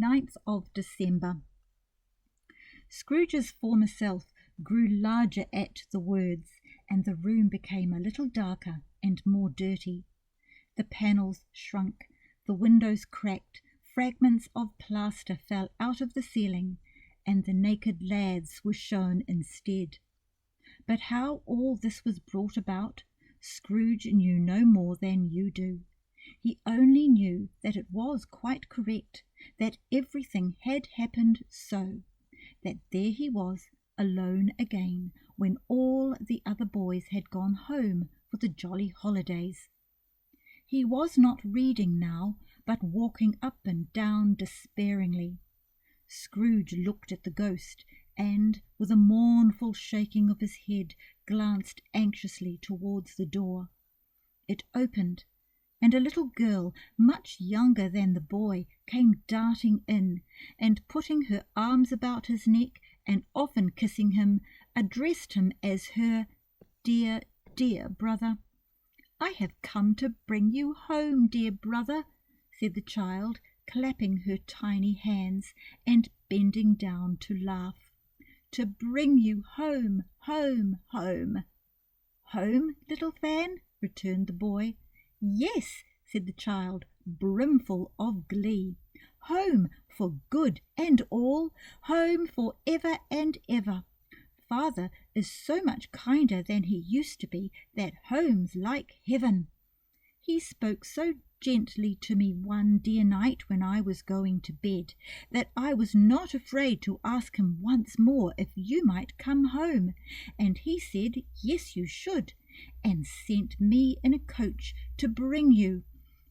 9th of December. Scrooge's former self grew larger at the words, and the room became a little darker and more dirty. The panels shrunk, the windows cracked, fragments of plaster fell out of the ceiling, and the naked lads were shown instead. But how all this was brought about, Scrooge knew no more than you do. He only knew that it was quite correct, that everything had happened so, that there he was, alone again, when all the other boys had gone home for the jolly holidays. He was not reading now, but walking up and down despairingly. Scrooge looked at the ghost, and, with a mournful shaking of his head, glanced anxiously towards the door. It opened, and a little girl, much younger than the boy, came darting in, and putting her arms about his neck, and often kissing him, addressed him as her dear, dear brother. "I have come to bring you home, dear brother," said the child, clapping her tiny hands and bending down to laugh. "To bring you home, home, home." "Home, little Fan?" returned the boy. "Yes," said the child, brimful of glee. "Home for good and all, home for ever and ever. Father is so much kinder than he used to be that home's like heaven. He spoke so gently to me one dear night when I was going to bed that I was not afraid to ask him once more if you might come home, and he said yes you should, and sent me in a coach to bring you.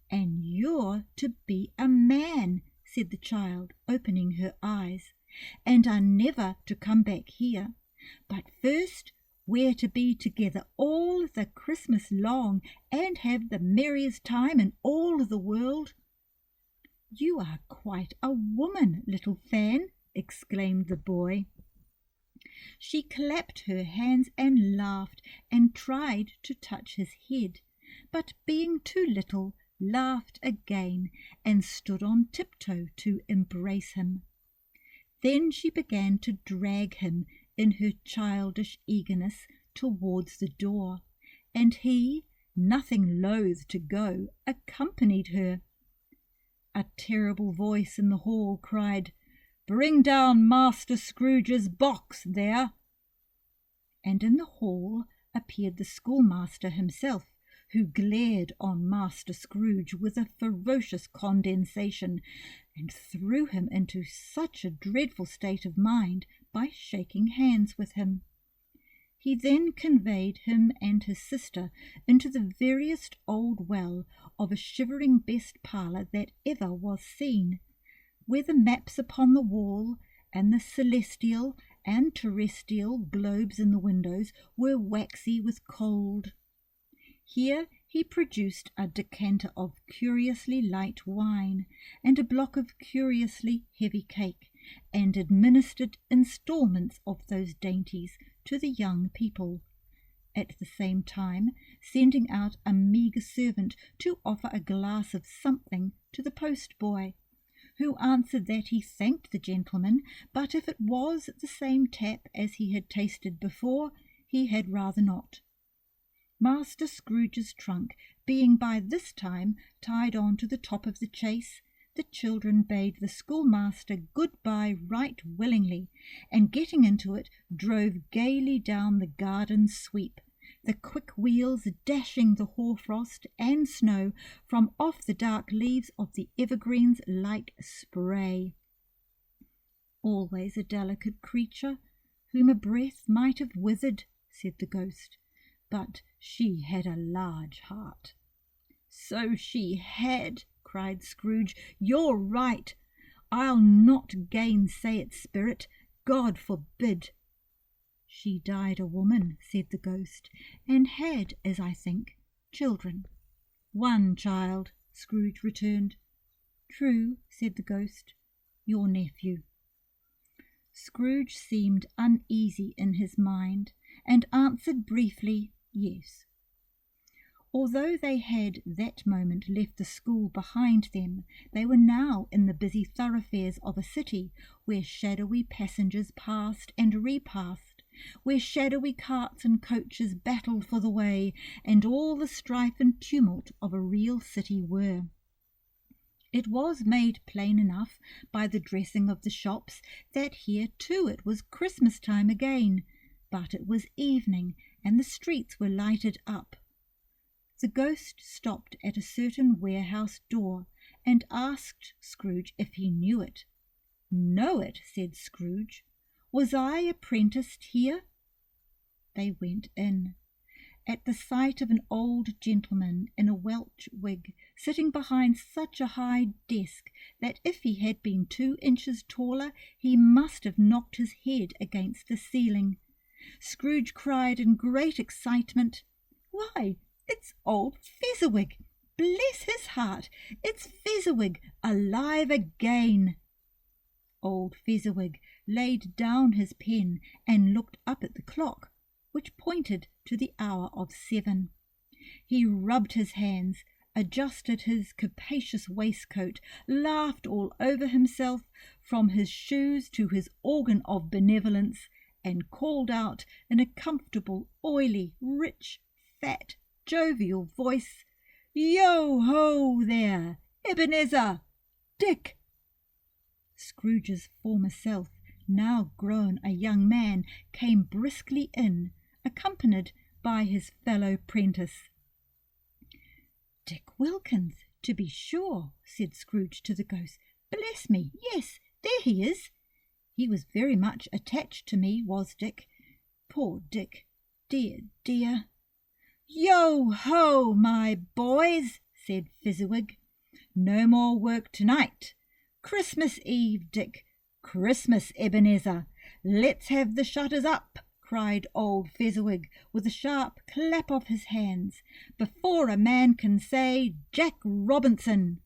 And you're to be a man," said the child, opening her eyes, "and are never to come back here. But first we're to be together all the Christmas long, and have the merriest time in all the world." "You are quite a woman, little Fan," exclaimed the boy. She clapped her hands and laughed, and tried to touch his head, but being too little, laughed again, and stood on tiptoe to embrace him. Then she began to drag him in her childish eagerness towards the door, and he, nothing loath to go, accompanied her. A terrible voice in the hall cried, "Bring down Master Scrooge's box there!" And in the hall appeared the schoolmaster himself, who glared on Master Scrooge with a ferocious condescension, and threw him into such a dreadful state of mind by shaking hands with him. He then conveyed him and his sister into the veriest old well of a shivering best parlour that ever was seen, where the maps upon the wall, and the celestial and terrestrial globes in the windows were waxy with cold. Here he produced a decanter of curiously light wine, and a block of curiously heavy cake, and administered instalments of those dainties to the young people, at the same time sending out a meagre servant to offer a glass of something to the post-boy, who answered that he thanked the gentleman, but if it was the same tap as he had tasted before, he had rather not. Master Scrooge's trunk being by this time tied on to the top of the chaise, the children bade the schoolmaster good-bye right willingly, and getting into it, drove gaily down the garden sweep, the quick wheels dashing the hoarfrost and snow from off the dark leaves of the evergreens like spray. "Always a delicate creature, whom a breath might have withered," said the ghost, "but she had a large heart." "So she had," cried Scrooge. "You're right. I'll not gainsay it, Spirit. God forbid." "She died a woman," said the ghost, "and had, as I think, children." "One child," Scrooge returned. "True," said the ghost, "your nephew." Scrooge seemed uneasy in his mind, and answered briefly, "Yes." Although they had that moment left the school behind them, they were now in the busy thoroughfares of a city where shadowy passengers passed and repassed, where shadowy carts and coaches battled for the way, and all the strife and tumult of a real city were. It was made plain enough by the dressing of the shops that here too it was Christmas time again, but it was evening and the streets were lighted up. The ghost stopped at a certain warehouse door and asked Scrooge if he knew it. "Know it," said Scrooge. "Was I apprenticed here?" They went in. At the sight of an old gentleman in a Welsh wig sitting behind such a high desk that if he had been 2 inches taller he must have knocked his head against the ceiling, Scrooge cried in great excitement, "Why, it's old Fezziwig! Bless his heart, it's Fezziwig alive again!" Old Fezziwig laid down his pen and looked up at the clock, which pointed to the hour of 7. He rubbed his hands, adjusted his capacious waistcoat, laughed all over himself, from his shoes to his organ of benevolence, and called out in a comfortable, oily, rich, fat, jovial voice, "Yo-ho there, Ebenezer! Dick!" Scrooge's former self, now grown a young man, came briskly in, accompanied by his fellow prentice. "Dick Wilkins, to be sure," said Scrooge to the ghost. "Bless me, yes, there he is. He was very much attached to me, was Dick. Poor Dick, dear, dear." "Yo-ho, my boys," said Fezziwig. "No more work tonight. Christmas Eve, Dick. Christmas, Ebenezer. Let's have the shutters up," cried old Fezziwig, with a sharp clap of his hands, "before a man can say Jack Robinson."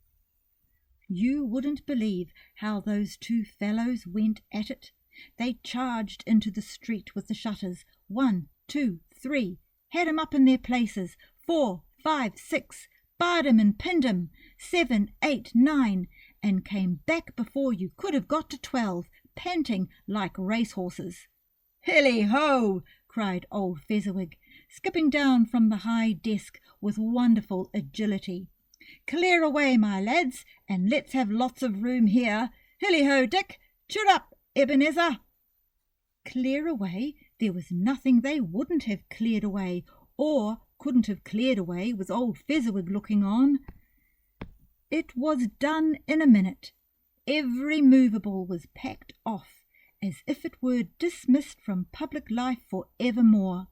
You wouldn't believe how those 2 fellows went at it. They charged into the street with the shutters. 1, 2, 3, had 'em up in their places. 4, 5, 6, barred 'em and pinned 'em. 7, 8, 9, and came back before you could have got to 12, panting like racehorses. "Hilly-ho!" cried old Fezziwig, skipping down from the high desk with wonderful agility. "Clear away, my lads, and let's have lots of room here. Hilly-ho, Dick! Cheer up, Ebenezer!" Clear away? There was nothing they wouldn't have cleared away, or couldn't have cleared away with old Fezziwig looking on. It was done in a minute. Every movable was packed off, as if it were dismissed from public life for evermore.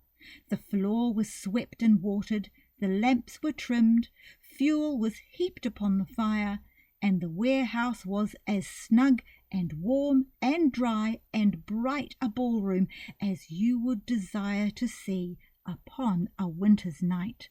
The floor was swept and watered, the lamps were trimmed, fuel was heaped upon the fire, and the warehouse was as snug and warm and dry and bright a ballroom as you would desire to see upon a winter's night.